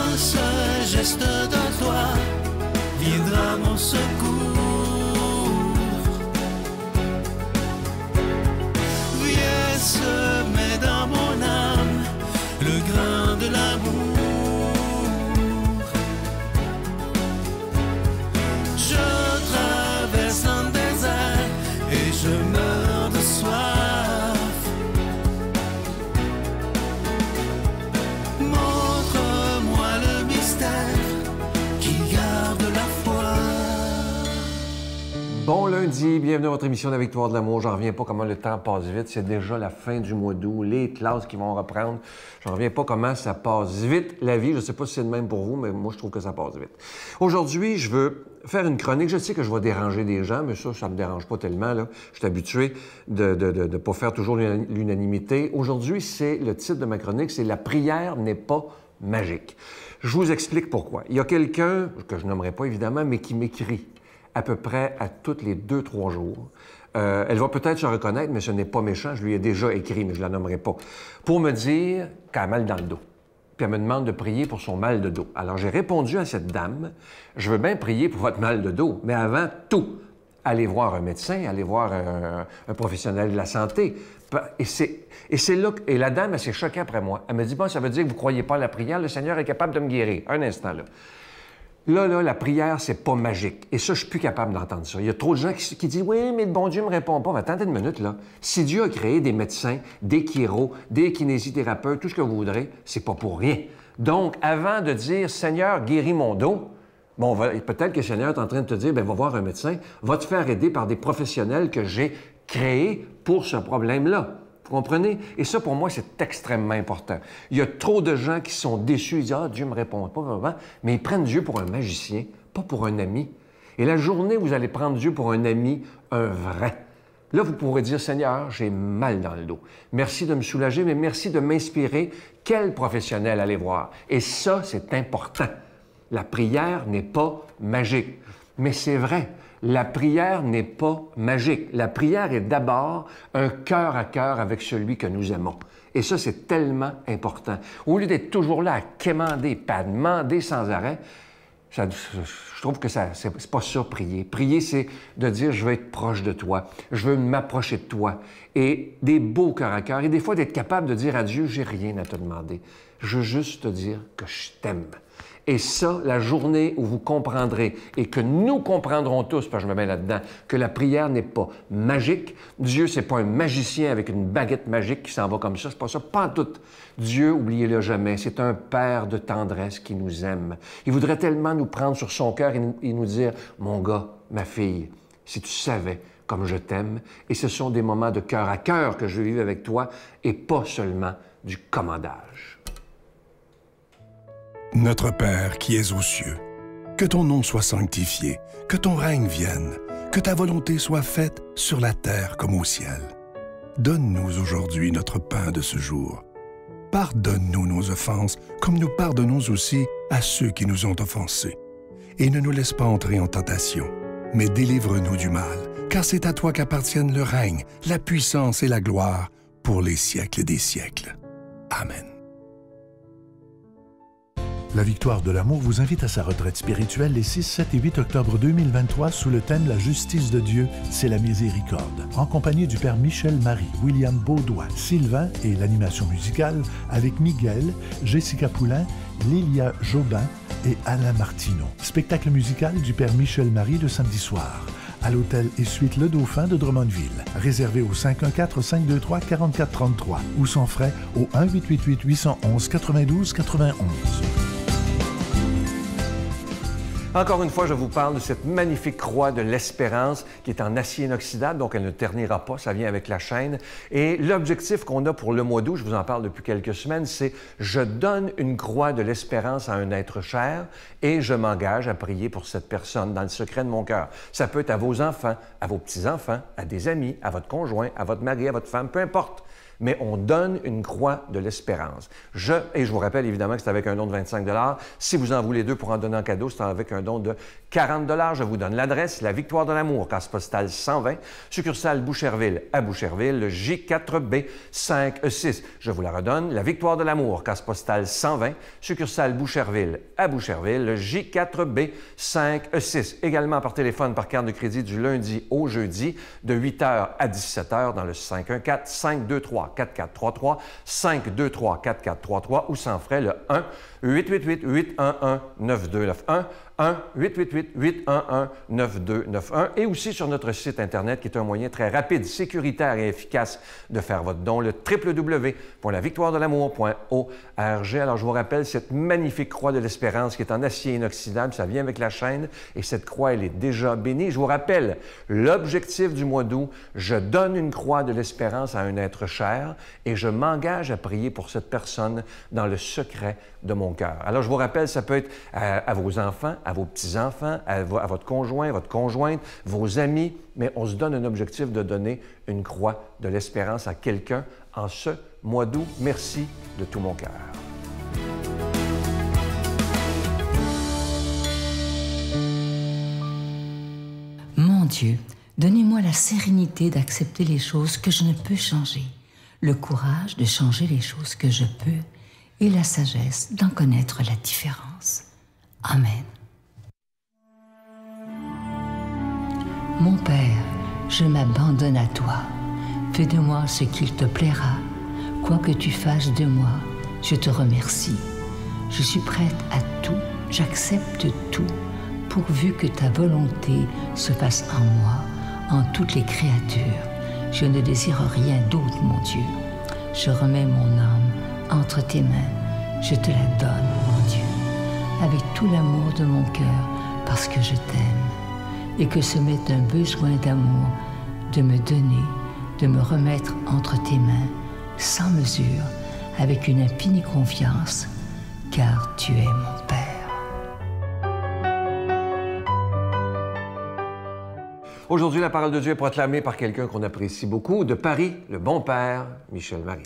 d'un seul geste de toi viendra mon secours. Viens semer dans mon âme le grain de l'amour. Je traverse un désert et je meurs de soif. Montre-moi le mystère qui garde la foi. Bon lundi, bienvenue à votre émission de la Victoire de l'amour. J'en reviens pas comment le temps passe vite. C'est déjà la fin du mois d'août, les classes qui vont reprendre. J'en reviens pas comment ça passe vite, la vie. Je sais pas si c'est le même pour vous, mais moi, je trouve que ça passe vite. Aujourd'hui, je veux faire une chronique. Je sais que je vais déranger des gens, mais ça me dérange pas tellement, là. Je suis habitué de pas faire toujours l'unanimité. Aujourd'hui, c'est le titre de ma chronique, c'est « La prière n'est pas magique ». Je vous explique pourquoi. Il y a quelqu'un, que je nommerai pas évidemment, mais qui m'écrit à peu près à tous les 2-3 jours. Elle va peut-être se reconnaître, mais ce n'est pas méchant. Je lui ai déjà écrit, mais je ne la nommerai pas, pour me dire qu'elle a mal dans le dos. Puis elle me demande de prier pour son mal de dos. Alors j'ai répondu à cette dame, je veux bien prier pour votre mal de dos, mais avant tout, allez voir un médecin, allez voir un professionnel de la santé. Et c'est là et la dame, elle s'est choquée après moi. Elle me dit, bon, ça veut dire que vous ne croyez pas à la prière, le Seigneur est capable de me guérir. Un instant, là. Là, la prière, c'est pas magique. Et ça, je suis plus capable d'entendre ça. Il y a trop de gens qui disent « Oui, mais le bon Dieu me répond pas. » Mais attendez une minute, là. Si Dieu a créé des médecins, des chiro, des kinésithérapeutes, tout ce que vous voudrez, c'est pas pour rien. Donc, avant de dire « Seigneur, guéris mon dos », bon, peut-être que le Seigneur est en train de te dire « Bien, va voir un médecin, va te faire aider par des professionnels que j'ai créés pour ce problème-là. » Vous comprenez? Et ça, pour moi, c'est extrêmement important. Il y a trop de gens qui sont déçus. Ils disent « Ah, Dieu ne me répond pas vraiment. » Mais ils prennent Dieu pour un magicien, pas pour un ami. Et la journée où vous allez prendre Dieu pour un ami, un vrai, là, vous pourrez dire « Seigneur, j'ai mal dans le dos. Merci de me soulager, mais merci de m'inspirer. Quel professionnel aller voir? » Et ça, c'est important. La prière n'est pas magique. Mais c'est vrai. La prière n'est pas magique. La prière est d'abord un cœur à cœur avec celui que nous aimons. Et ça, c'est tellement important. Au lieu d'être toujours là à quémander, pas à demander sans arrêt, je trouve que c'est pas ça, prier. Prier, c'est de dire « je veux être proche de toi, je veux m'approcher de toi ». Et des beaux cœurs à cœur. Et des fois, d'être capable de dire à Dieu « j'ai rien à te demander. Je veux juste te dire que je t'aime ». Et ça, la journée où vous comprendrez, et que nous comprendrons tous, parce que je me mets là-dedans, que la prière n'est pas magique. Dieu, c'est pas un magicien avec une baguette magique qui s'en va comme ça. C'est pas ça, pas en tout. Dieu, oubliez-le jamais, c'est un Père de tendresse qui nous aime. Il voudrait tellement nous prendre sur son cœur et nous dire « Mon gars, ma fille, si tu savais comme je t'aime, et ce sont des moments de cœur à cœur que je veux vivre avec toi, et pas seulement du commandage. » Notre Père qui es aux cieux, que ton nom soit sanctifié, que ton règne vienne, que ta volonté soit faite sur la terre comme au ciel. Donne-nous aujourd'hui notre pain de ce jour. Pardonne-nous nos offenses, comme nous pardonnons aussi à ceux qui nous ont offensés. Et ne nous laisse pas entrer en tentation, mais délivre-nous du mal, car c'est à toi qu'appartiennent le règne, la puissance et la gloire pour les siècles des siècles. Amen. La Victoire de l'amour vous invite à sa retraite spirituelle les 6, 7 et 8 octobre 2023 sous le thème « La justice de Dieu, c'est la miséricorde » en compagnie du Père Michel Marie, William Beaudoin, Sylvain et l'animation musicale avec Miguel, Jessica Poulain, Lilia Jobin et Alain Martineau. Spectacle musical du Père Michel Marie le samedi soir à l'hôtel et suite Le Dauphin de Drummondville. Réservé au 514-523-4433 ou sans frais au 1-888-811-92-91. Encore une fois, je vous parle de cette magnifique croix de l'espérance qui est en acier inoxydable, donc elle ne ternira pas, ça vient avec la chaîne. Et l'objectif qu'on a pour le mois d'août, je vous en parle depuis quelques semaines, c'est « Je donne une croix de l'espérance à un être cher et je m'engage à prier pour cette personne dans le secret de mon cœur. » Ça peut être à vos enfants, à vos petits-enfants, à des amis, à votre conjoint, à votre mari, à votre femme, peu importe. mais on donne une croix de l'espérance. Et je vous rappelle évidemment que c'est avec un don de 25 $. Si vous en voulez deux pour en donner en cadeau, c'est avec un don de 40 $. Je vous donne l'adresse, la Victoire de l'amour, case postale 120, succursale Boucherville à Boucherville, le J4B 56. Je vous la redonne, la Victoire de l'amour, case postale 120, succursale Boucherville à Boucherville, le J4B 56. Également par téléphone, par carte de crédit du lundi au jeudi, de 8h à 17h dans le 514-523-4433, 523-4433 ou sans frais le 1-888-811-9291, 1-888-811-9291 et aussi sur notre site Internet qui est un moyen très rapide, sécuritaire et efficace de faire votre don, le www.lavictoiredelamour.org. Alors, je vous rappelle cette magnifique croix de l'espérance qui est en acier inoxydable, ça vient avec la chaîne et cette croix, elle est déjà bénie. Je vous rappelle l'objectif du mois d'août, je donne une croix de l'espérance à un être cher et je m'engage à prier pour cette personne dans le secret de mon cœur. Alors, je vous rappelle, ça peut être à vos enfants, à vos petits-enfants, à votre conjoint, votre conjointe, vos amis, mais on se donne un objectif de donner une croix de l'espérance à quelqu'un en ce mois d'août. Merci de tout mon cœur. Mon Dieu, donnez-moi la sérénité d'accepter les choses que je ne peux changer, le courage de changer les choses que je peux et la sagesse d'en connaître la différence. Amen. Mon Père, je m'abandonne à toi. Fais de moi ce qu'il te plaira. Quoi que tu fasses de moi, je te remercie. Je suis prête à tout, j'accepte tout, pourvu que ta volonté se fasse en moi, en toutes les créatures. Je ne désire rien d'autre, mon Dieu. Je remets mon âme entre tes mains. Je te la donne, mon Dieu, avec tout l'amour de mon cœur, parce que je t'aime. Et que ce m'est un besoin d'amour, de me donner, de me remettre entre tes mains, sans mesure, avec une infinie confiance, car tu es mon Père. Aujourd'hui, la parole de Dieu est proclamée par quelqu'un qu'on apprécie beaucoup, de Paris, le bon Père, Michel Marie.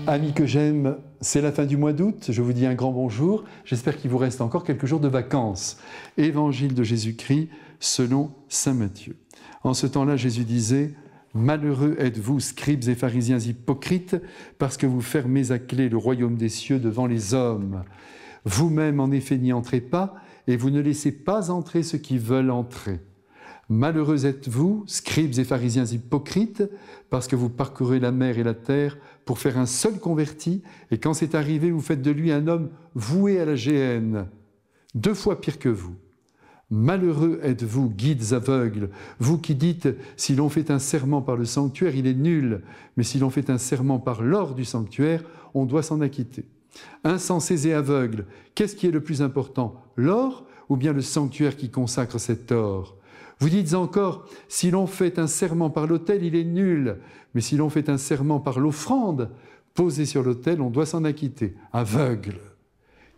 Amis que j'aime, c'est la fin du mois d'août. Je vous dis un grand bonjour. J'espère qu'il vous reste encore quelques jours de vacances. Évangile de Jésus-Christ selon saint Matthieu. En ce temps-là, Jésus disait « Malheureux êtes-vous, scribes et pharisiens hypocrites, parce que vous fermez à clé le royaume des cieux devant les hommes. Vous-même, en effet, n'y entrez pas, et vous ne laissez pas entrer ceux qui veulent entrer. Malheureux êtes-vous, scribes et pharisiens hypocrites, parce que vous parcourez la mer et la terre pour faire un seul converti, et quand c'est arrivé, vous faites de lui un homme voué à la géhenne, 2 fois pire que vous. Malheureux êtes-vous, guides aveugles, vous qui dites « si l'on fait un serment par le sanctuaire, il est nul, mais si l'on fait un serment par l'or du sanctuaire, on doit s'en acquitter. » Insensés et aveugles, qu'est-ce qui est le plus important, l'or ou bien le sanctuaire qui consacre cet or ? Vous dites encore, si l'on fait un serment par l'autel, il est nul. Mais si l'on fait un serment par l'offrande, posée sur l'autel, on doit s'en acquitter. Aveugle.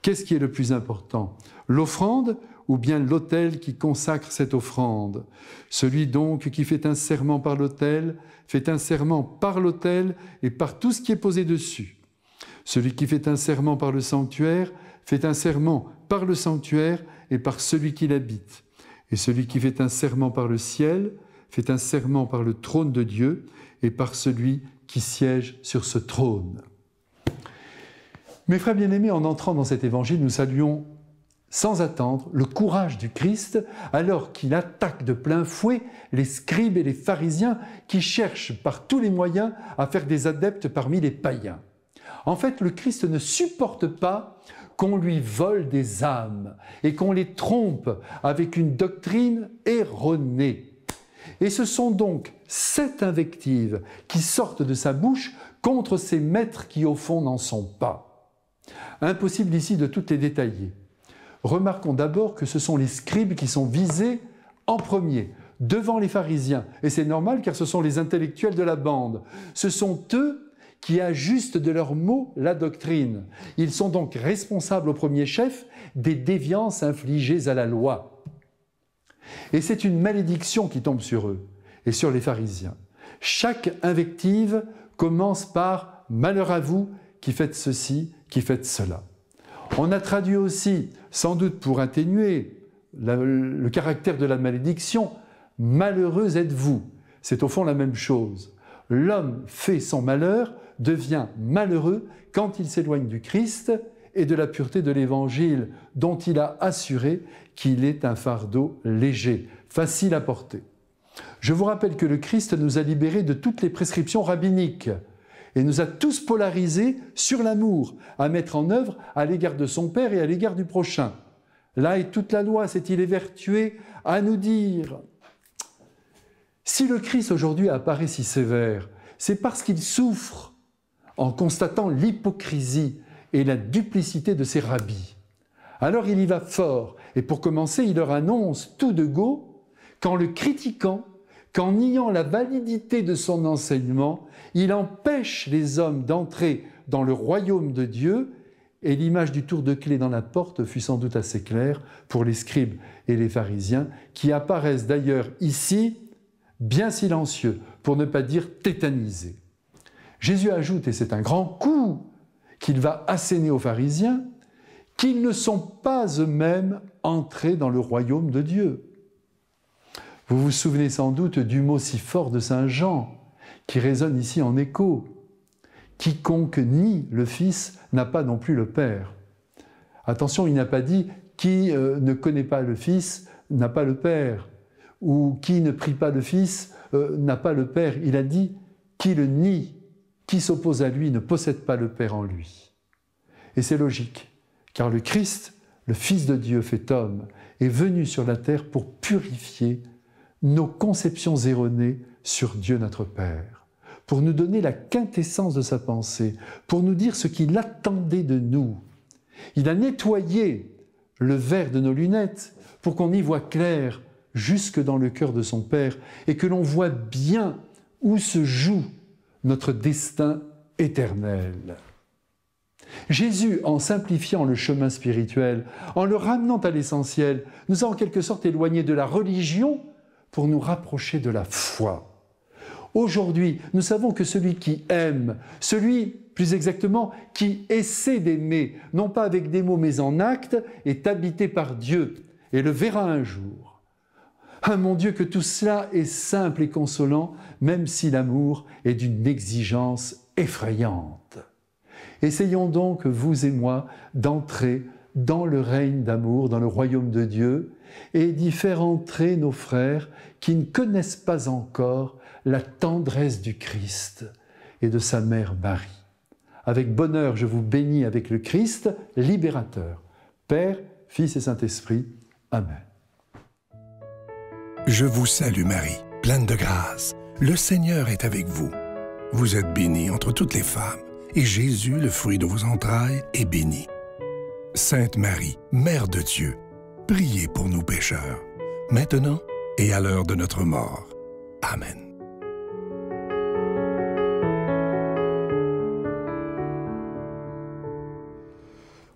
Qu'est-ce qui est le plus important? L'offrande ou bien l'autel qui consacre cette offrande? Celui donc qui fait un serment par l'autel, fait un serment par l'autel et par tout ce qui est posé dessus. Celui qui fait un serment par le sanctuaire, fait un serment par le sanctuaire et par celui qui l'habite. Et celui qui fait un serment par le ciel, fait un serment par le trône de Dieu et par celui qui siège sur ce trône. Mes frères bien-aimés, en entrant dans cet évangile, nous saluons sans attendre le courage du Christ alors qu'il attaque de plein fouet les scribes et les pharisiens qui cherchent par tous les moyens à faire des adeptes parmi les païens. En fait, le Christ ne supporte pas qu'on lui vole des âmes et qu'on les trompe avec une doctrine erronée. Et ce sont donc 7 invectives qui sortent de sa bouche contre ces maîtres qui au fond n'en sont pas. Impossible ici de toutes les détailler. Remarquons d'abord que ce sont les scribes qui sont visés en premier, devant les pharisiens. Et c'est normal car ce sont les intellectuels de la bande. Ce sont eux qui ajustent de leurs mots la doctrine. Ils sont donc responsables au premier chef des déviances infligées à la loi. Et c'est une malédiction qui tombe sur eux et sur les pharisiens. Chaque invective commence par « malheur à vous qui faites ceci, qui faites cela ». On a traduit aussi, sans doute pour atténuer le caractère de la malédiction, « malheureux êtes-vous ». C'est au fond la même chose. L'homme fait son malheur, devient malheureux quand il s'éloigne du Christ et de la pureté de l'Évangile, dont il a assuré qu'il est un fardeau léger, facile à porter. Je vous rappelle que le Christ nous a libérés de toutes les prescriptions rabbiniques et nous a tous polarisés sur l'amour à mettre en œuvre à l'égard de son Père et à l'égard du prochain. Là est toute la loi, s'est-il évertué à nous dire. Si le Christ aujourd'hui apparaît si sévère, c'est parce qu'il souffre en constatant l'hypocrisie et la duplicité de ses rabbis. Alors il y va fort, et pour commencer, il leur annonce tout de go qu'en le critiquant, qu'en niant la validité de son enseignement, il empêche les hommes d'entrer dans le royaume de Dieu, et l'image du tour de clé dans la porte fut sans doute assez claire pour les scribes et les pharisiens, qui apparaissent d'ailleurs ici bien silencieux, pour ne pas dire tétanisés. Jésus ajoute, et c'est un grand coup qu'il va asséner aux pharisiens, qu'ils ne sont pas eux-mêmes entrés dans le royaume de Dieu. Vous vous souvenez sans doute du mot si fort de saint Jean, qui résonne ici en écho. « Quiconque nie le Fils n'a pas non plus le Père ». Attention, il n'a pas dit « qui ne connaît pas le Fils n'a pas le Père » ou « qui ne prie pas le Fils n'a pas le Père ». Il a dit « qui le nie, qui s'oppose à lui ne possède pas le Père en lui ». Et c'est logique, car le Christ, le Fils de Dieu fait homme, est venu sur la terre pour purifier nos conceptions erronées sur Dieu notre Père, pour nous donner la quintessence de sa pensée, pour nous dire ce qu'il attendait de nous. Il a nettoyé le verre de nos lunettes pour qu'on y voit clair jusque dans le cœur de son Père et que l'on voit bien où se joue notre destin éternel. Jésus, en simplifiant le chemin spirituel, en le ramenant à l'essentiel, nous a en quelque sorte éloignés de la religion pour nous rapprocher de la foi. Aujourd'hui, nous savons que celui qui aime, celui, plus exactement, qui essaie d'aimer, non pas avec des mots mais en actes, est habité par Dieu et le verra un jour. Ah mon Dieu, que tout cela est simple et consolant, même si l'amour est d'une exigence effrayante. Essayons donc, vous et moi, d'entrer dans le règne d'amour, dans le royaume de Dieu, et d'y faire entrer nos frères qui ne connaissent pas encore la tendresse du Christ et de sa mère Marie. Avec bonheur, je vous bénis avec le Christ, libérateur. Père, Fils et Saint-Esprit. Amen. Je vous salue Marie, pleine de grâce. Le Seigneur est avec vous. Vous êtes bénie entre toutes les femmes, et Jésus, le fruit de vos entrailles, est béni. Sainte Marie, Mère de Dieu, priez pour nous pécheurs, maintenant et à l'heure de notre mort. Amen.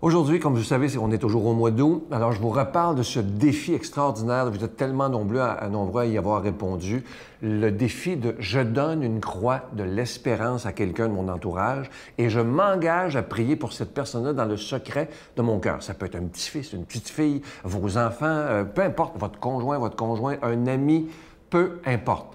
Aujourd'hui, comme vous le savez, on est toujours au mois d'août. Alors, je vous reparle de ce défi extraordinaire. Vous êtes tellement nombreux à y avoir répondu. Le défi de « Je donne une croix de l'espérance à quelqu'un de mon entourage et je m'engage à prier pour cette personne-là dans le secret de mon cœur. » Ça peut être un petit-fils, une petite-fille, vos enfants, peu importe, votre conjoint, un ami, peu importe.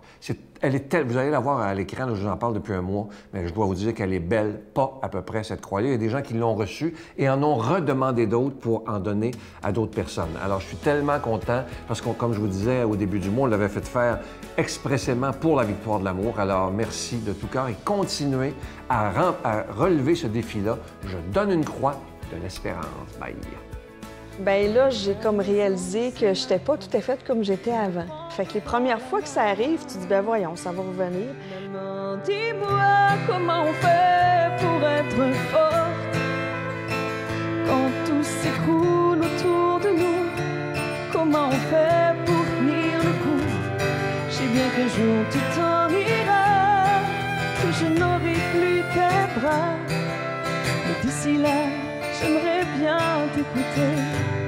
Vous allez la voir à l'écran, je vous en parle depuis un mois, mais je dois vous dire qu'elle est belle, pas à peu près cette croix-là. Il y a des gens qui l'ont reçue et en ont redemandé d'autres pour en donner à d'autres personnes. Alors, je suis tellement content parce que, comme je vous disais au début du mois, on l'avait fait faire expressément pour la victoire de l'amour. Alors, merci de tout cœur et continuez à relever ce défi-là. Je donne une croix de l'espérance. Bye! Bien là, j'ai comme réalisé que je n'étais pas tout à fait comme j'étais avant. Fait que les premières fois que ça arrive, tu te dis, ben voyons, ça va revenir. Maman, dis-moi comment on fait pour être forte quand tout s'écroule autour de nous. Comment on fait pour tenir le coup? Je sais bien qu'un jour tu t'en iras, que je n'aurai plus tes bras. Mais d'ici là, j'aimerais bien t'écouter.